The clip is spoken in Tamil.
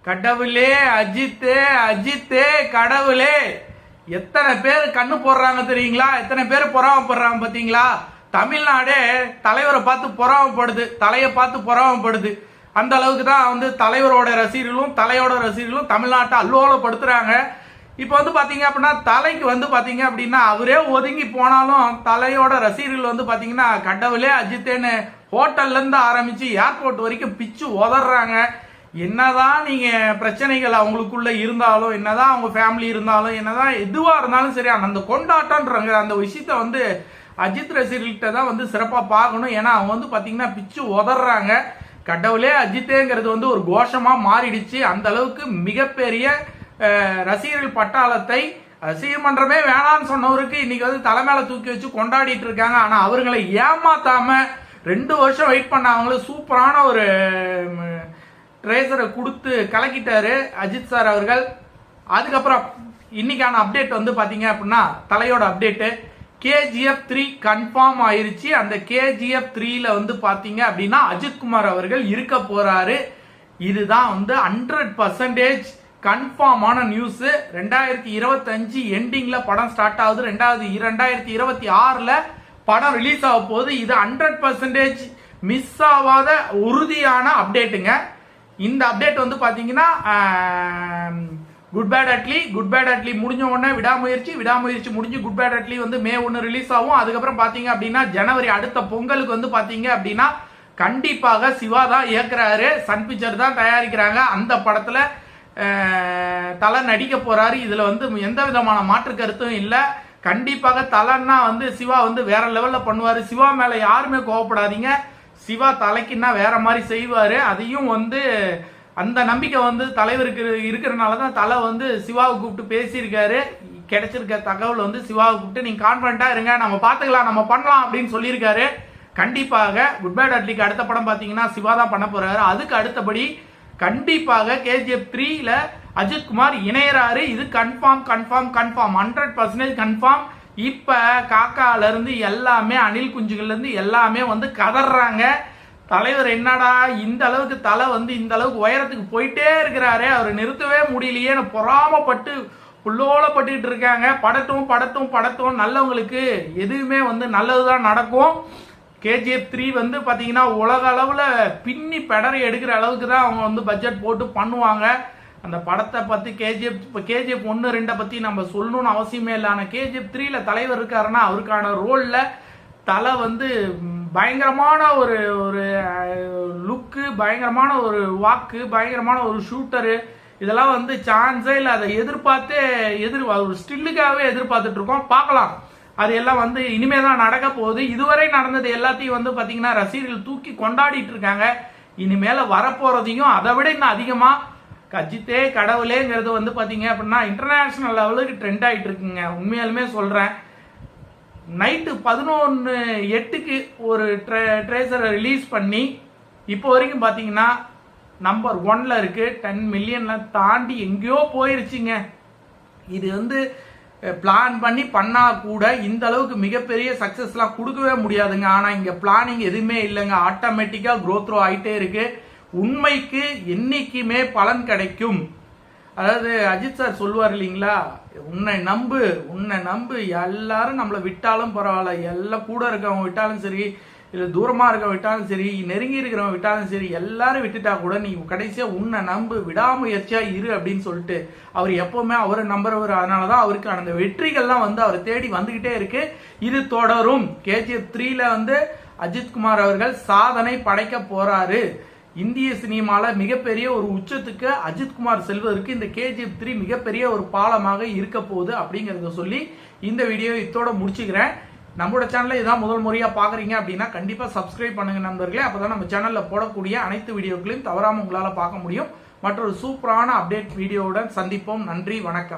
கடவுளே அஜித்தே அஜித்தே கடவுளே. எத்தனை பேர் கண்ணு போடுறாங்க தெரியுங்களா? எத்தனை பேர் பொறாமப்படுறாங்க பாத்தீங்களா? தமிழ்நாடே தலைவரை பார்த்து பொறாமப்படுது, தலையை பார்த்து பொறாமப்படுது. அந்த அளவுக்கு தான் தலைவரோட ரசிகர்களும் தலையோட ரசிகர்களும் தமிழ்நாட்டை அல்லோலப்படுத்துறாங்க. இப்போ பாத்தீங்க அப்படின்னா தலைக்கு பாத்தீங்க அப்படின்னா அவரே ஒதுங்கி போனாலும் தலையோட ரசிகர்கள் பாத்தீங்கன்னா கடவுளே அஜித்தேன்னு ஹோட்டல்ல இருந்து ஆரம்பிச்சு ஏர்போர்ட் வரைக்கும் பிச்சு உதறாங்க. என்னதான் நீங்க பிரச்சனைகள் அவங்களுக்குள்ள இருந்தாலும், என்னதான் அவங்க ஃபேமிலி இருந்தாலும், என்னதான் எதுவா இருந்தாலும் சரி, அந்த கொண்டாட்டம்ன்றாங்க அந்த விஷயத்த அஜித் ரசிகர்கள்ட்ட தான் சிறப்பா பார்க்கணும். ஏன்னா அவங்க பாத்தீங்கன்னா பிச்சு உதறாங்க. கடவுளே அஜித்தேங்கிறது ஒரு கோஷமா மாறிடுச்சு. அந்த அளவுக்கு மிகப்பெரிய ரசிகர்கள் பட்டாளத்தை ரசிகமன்றமே வேணான்னு சொன்னவருக்கு இன்னைக்கு தலைமையில தூக்கி வச்சு கொண்டாடிட்டு இருக்காங்க. ஆனா அவர்களை ஏமாத்தாம 2 வருஷம் வெயிட் பண்ண அவங்களுக்கு சூப்பரான ஒரு ட்ரேசரை கொடுத்து கலக்கிட்டாரு அஜித் சார் அவர்கள். அதுக்கப்புறம் இன்னைக்கான அப்டேட் பாத்தீங்க அப்படின்னா தலையோட அப்டேட்டு KGF 3 கன்ஃபார்ம் ஆயிருச்சு. அந்த KGF 3ல பாத்தீங்க அப்படின்னா அஜித்குமார் அவர்கள் இருக்க போறாரு. இதுதான் 100% கன்ஃபார்மான நியூஸ். 2025 எண்டிங்ல படம் ஸ்டார்ட் ஆகுது. 2026ல படம் ரிலீஸ் ஆக போகுது. இது 100% மிஸ் ஆகாத உறுதியான அப்டேட்டுங்க. இந்த அப்டேட் பாத்தீங்கன்னா குட் பேட் அட்லி முடிஞ்ச உடனே விடாமுயற்சி முடிஞ்சு குட் பேட் அட்லி மே 1 ரிலீஸ் ஆகும். அதுக்கப்புறம் பாத்தீங்க அப்படின்னா ஜனவரி அடுத்த பொங்கலுக்கு பாத்தீங்க அப்படின்னா கண்டிப்பாக சிவா தான் இயக்குறாரு, சன் பிக்சர் தான் தயாரிக்கிறாங்க. அந்த படத்துல தலை நடிக்க போறாரு. இதுல எந்த விதமான மாற்று கருத்தும் இல்ல. கண்டிப்பாக தலைன்னா சிவா வேற லெவல்ல பண்ணுவாரு. சிவா மேல யாருமே கோவப்படாதீங்க. சிவா தலைக்குன்னா வேற மாதிரி செய்வாரு. அதையும் அந்த நம்பிக்கை தலைவருக்கு இருக்கிறனாலதான் தலை சிவாவை கூப்பிட்டு பேசியிருக்காரு. கிடைச்சிருக்க தகவல் சிவாவை கூப்பிட்டு நீங்க கான்பிடண்டா இருங்க, நம்ம பாத்துக்கலாம், நம்ம பண்ணலாம் அப்படின்னு சொல்லியிருக்காரு. கண்டிப்பாக குட் பேட் அட்லிக்கு அடுத்த படம் பாத்தீங்கன்னா சிவா தான் பண்ண போறாரு. அதுக்கு அடுத்தபடி கண்டிப்பாக KGF 3ல அஜித்குமார் இணையறாரு. இது கன்ஃபார்ம் 100% கன்ஃபார்ம். இப்ப காக்கால இருந்து எல்லாமே அணில் குஞ்சுகள்ல இருந்து எல்லாமே கதறாங்க. தலைவர் என்னடா இந்த அளவுக்கு தலை இந்த அளவுக்கு உயரத்துக்கு போயிட்டே இருக்கிறாரு, அவர் நிறுத்தவே முடியலையே பொறாமப்பட்டு புல்லோலப்பட்டு இருக்காங்க. படட்டும் நல்லவங்களுக்கு எதுவுமே நல்லதுதான் நடக்கும். KGF 3 பாத்தீங்கன்னா உலக அளவுல பின்னி பெடரை எடுக்கிற அளவுக்கு தான் அவங்க பட்ஜெட் போட்டு பண்ணுவாங்க. அந்த படத்தை பத்தி KGF 1, 2 பத்தி நம்ம சொல்லணும்னு அவசியமே இல்லை. ஆனா KGF 3ல தலைவர் இருக்காருன்னா அவருக்கான ரோல்ல தலை பயங்கரமான ஒரு லுக்கு, பயங்கரமான ஒரு வாக்கு, பயங்கரமான ஒரு ஷூட்டரு, இதெல்லாம் சான்ஸே இல்லை. அதை ஒரு ஸ்டில்லுக்காகவே எதிர்பார்த்துட்டு இருக்கோம். பார்க்கலாம், அது எல்லாம் இனிமே தான் நடக்க போகுது. இதுவரை நடந்தது எல்லாத்தையும் பாத்தீங்கன்னா ரசிகர்கள் தூக்கி கொண்டாடிட்டு இருக்காங்க. இனிமேல வரப்போறதையும் அதை விட இன்னும் அதிகமா அஜித்தே கடவுளேங்கிறது பாத்தீங்க அப்படின்னா இன்டர்நேஷனல் லெவலுக்கு ட்ரெண்ட் ஆயிட்டு இருக்குங்க. உண்மையாலுமே சொல்றேன். நைட்டு 11:08க்கு ஒரு ட்ரேசரை ரிலீஸ் பண்ணி இப்போ வரைக்கும் பாத்தீங்கன்னா நம்பர் 1ல இருக்கு. 10 மில்லியன்ல தாண்டி எங்கேயோ போயிருச்சுங்க. இது பிளான் பண்ணா கூட இந்த அளவுக்கு மிகப்பெரிய சக்சஸ்லாம் கொடுக்கவே முடியாதுங்க. ஆனா இங்க பிளானிங் எதுவுமே இல்லைங்க. ஆட்டோமேட்டிக்கா க்ரோத் ஆயிட்டே இருக்கு. உண்மைக்கு என்னைக்குமே பலன் கிடைக்கும். அதாவது அஜித் சார் சொல்லுவார் இல்லைங்களா, உன்னை நம்பு, எல்லாரும் நம்மளை விட்டாலும் பரவாயில்ல, எல்லாம் கூட இருக்கவங்க விட்டாலும் சரி, இல்ல தூரமா இருக்கவங்க விட்டாலும் சரி, நெருங்கி இருக்கிறவங்க விட்டாலும் சரி, எல்லாரும் விட்டுட்டா கூட நீ கடைசியா உன்னை நம்பு, விடாமுயற்சியா இரு அப்படின்னு சொல்லிட்டு அவர் எப்பவுமே அவரை நம்புறவர். அதனாலதான் அவருக்கு அந்த வெற்றிகள்லாம் அவரை தேடி வந்துகிட்டே இருக்கு. இது தொடரும். KGF 3ல அஜித்குமார் அவர்கள் சாதனை படைக்க போறாரு. இந்திய சினிமால மிகப்பெரிய ஒரு உச்சத்துக்கு அஜித்குமார் செல்வதற்கு இந்த KGF 3 மிகப்பெரிய ஒரு பாலமாக இருக்க போகுது அப்படிங்கறத சொல்லி இந்த வீடியோ இதோட முடிச்சுக்கிறேன். நம்மளோட சேனல்ல இதான் முதல் முறையா பாக்குறீங்க அப்படின்னா கண்டிப்பா சப்ஸ்கிரைப் பண்ணுங்க நண்பர்களே. அப்பதான் நம்ம சேனல்ல போடக்கூடிய அனைத்து வீடியோக்களையும் தவறாம உங்களால பார்க்க முடியும். மற்றொரு சூப்பரான அப்டேட் வீடியோவுடன் சந்திப்போம். நன்றி, வணக்கம்.